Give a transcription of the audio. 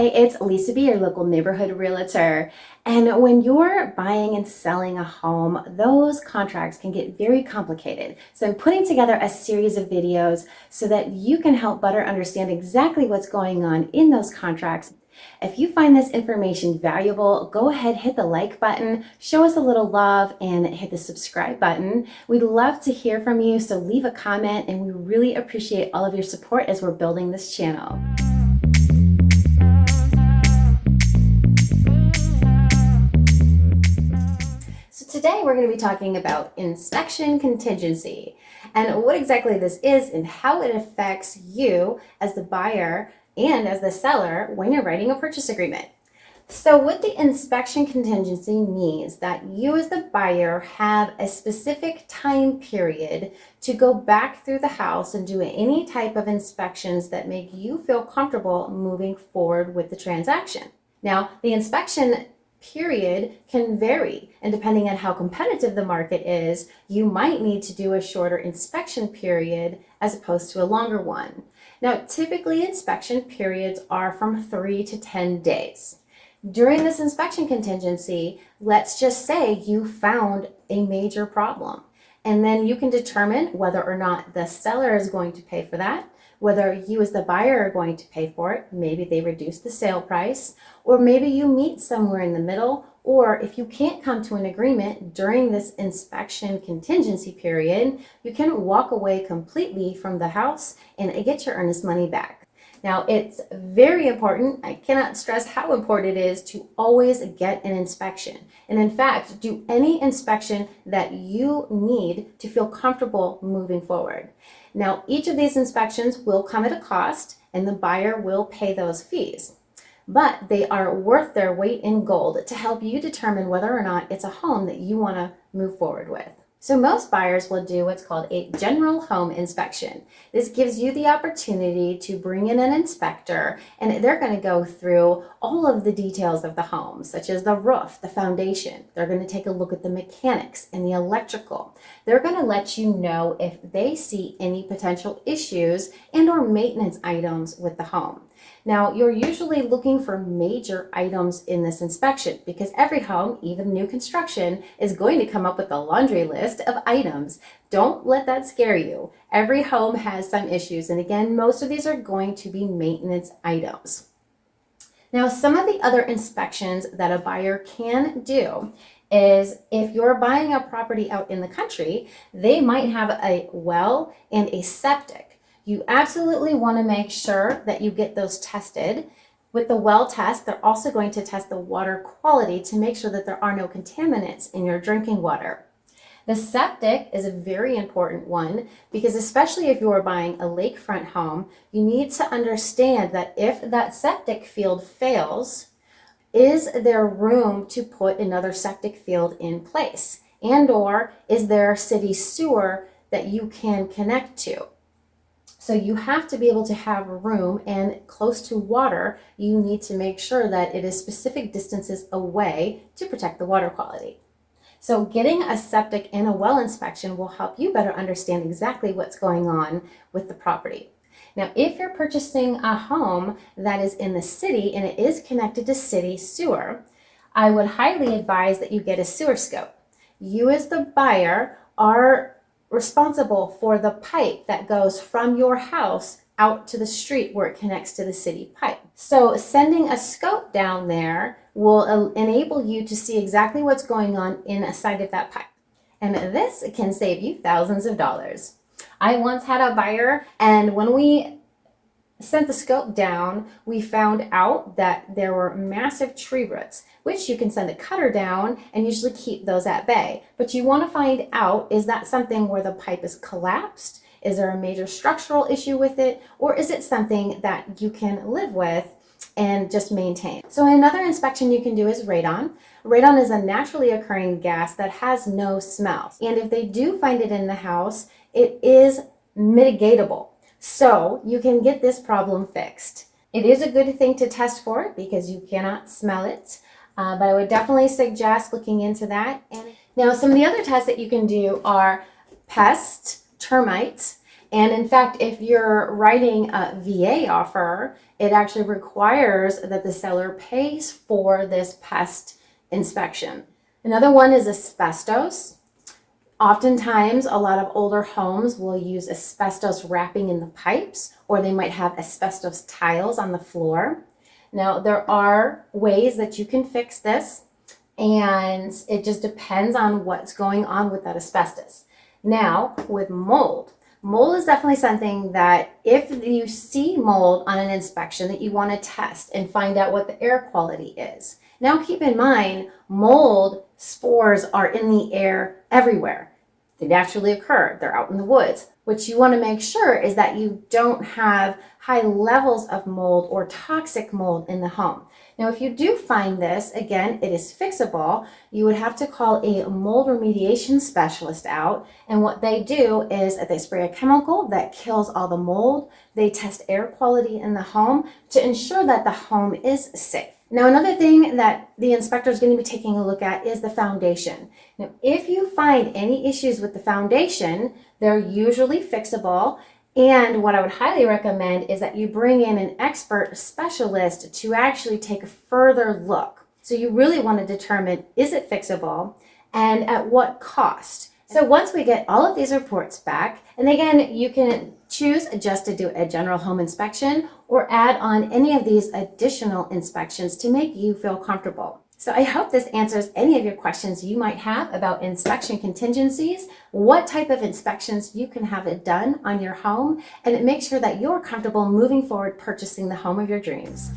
Hey, it's LisaB, your local neighborhood realtor. And when you're buying and selling a home, those contracts can get very complicated. So I'm putting together a series of videos so that you can help better understand exactly what's going on in those contracts. If you find this information valuable, go ahead, hit the like button, show us a little love, and hit the subscribe button. We'd love to hear from you, so leave a comment, and we really appreciate all of your support as we're building this channel. So today we're going to be talking about inspection contingency and what exactly this is and how it affects you as the buyer and as the seller when you're writing a purchase agreement. So what the inspection contingency means that you as the buyer have a specific time period to go back through the house and do any type of inspections that make you feel comfortable moving forward with the transaction. Now, the inspection period can vary, and depending on how competitive the market is, you might need to do a shorter inspection period as opposed to a longer one. Now, typically inspection periods are from 3 to 10 days. During this inspection contingency, let's just say you found a major problem, and then you can determine whether or not the seller is going to pay for that, whether you as the buyer are going to pay for it. Maybe they reduce the sale price, or maybe you meet somewhere in the middle, or if you can't come to an agreement during this inspection contingency period, you can walk away completely from the house and get your earnest money back. Now, it's very important, I cannot stress how important it is to always get an inspection. And in fact, do any inspection that you need to feel comfortable moving forward. Now, each of these inspections will come at a cost, and the buyer will pay those fees. But they are worth their weight in gold to help you determine whether or not it's a home that you want to move forward with. So most buyers will do what's called a general home inspection. This gives you the opportunity to bring in an inspector, and they're going to go through all of the details of the home, such as the roof, the foundation. They're going to take a look at the mechanics and the electrical. They're going to let you know if they see any potential issues and or maintenance items with the home. Now, you're usually looking for major items in this inspection because every home, even new construction, is going to come up with a laundry list of items. Don't let that scare you. Every home has some issues, and again, most of these are going to be maintenance items. Now, some of the other inspections that a buyer can do is if you're buying a property out in the country, they might have a well and a septic. You absolutely want to make sure that you get those tested. With the well test, they're also going to test the water quality to make sure that there are no contaminants in your drinking water. The septic is a very important one because especially if you are buying a lakefront home, you need to understand that if that septic field fails, is there room to put another septic field in place? And or is there city sewer that you can connect to? So you have to be able to have room, and close to water, you need to make sure that it is specific distances away to protect the water quality. So getting a septic and a well inspection will help you better understand exactly what's going on with the property. Now, if you're purchasing a home that is in the city and it is connected to city sewer, I would highly advise that you get a sewer scope. You as the buyer are responsible for the pipe that goes from your house out to the street where it connects to the city pipe. So sending a scope down there will enable you to see exactly what's going on inside of that pipe. And this can save you thousands of dollars. I once had a buyer, and when we sent the scope down, we found out that there were massive tree roots, which you can send a cutter down and usually keep those at bay. But you want to find out, is that something where the pipe is collapsed? Is there a major structural issue with it? Or is it something that you can live with and just maintain? So another inspection you can do is radon. Radon is a naturally occurring gas that has no smell. And if they do find it in the house, it is mitigatable. So you can get this problem fixed. It is a good thing to test for it because you cannot smell it, but I would definitely suggest looking into that. And now some of the other tests that you can do are pests, termites, And in fact, if you're writing a VA offer, it actually requires that the seller pays for this pest inspection. Another one is asbestos. Oftentimes, a lot of older homes will use asbestos wrapping in the pipes, or they might have asbestos tiles on the floor. Now, there are ways that you can fix this, and it just depends on what's going on with that asbestos. Now, with mold. Mold is definitely something that if you see mold on an inspection that you want to test and find out what the air quality is. Now, keep in mind, mold spores are in the air everywhere. They naturally occur. They're out in the woods. What you want to make sure is that you don't have high levels of mold or toxic mold in the home. Now, if you do find this, again, it is fixable. You would have to call a mold remediation specialist out. And what they do is they spray a chemical that kills all the mold. They test air quality in the home to ensure that the home is safe. Now, another thing that the inspector is going to be taking a look at is the foundation. Now, if you find any issues with the foundation, they're usually fixable. And what I would highly recommend is that you bring in an expert specialist to actually take a further look. So you really want to determine, is it fixable and at what cost? So once we get all of these reports back, and again, you can choose just to do a general home inspection or add on any of these additional inspections to make you feel comfortable. So I hope this answers any of your questions you might have about inspection contingencies, what type of inspections you can have it done on your home, and it makes sure that you're comfortable moving forward purchasing the home of your dreams.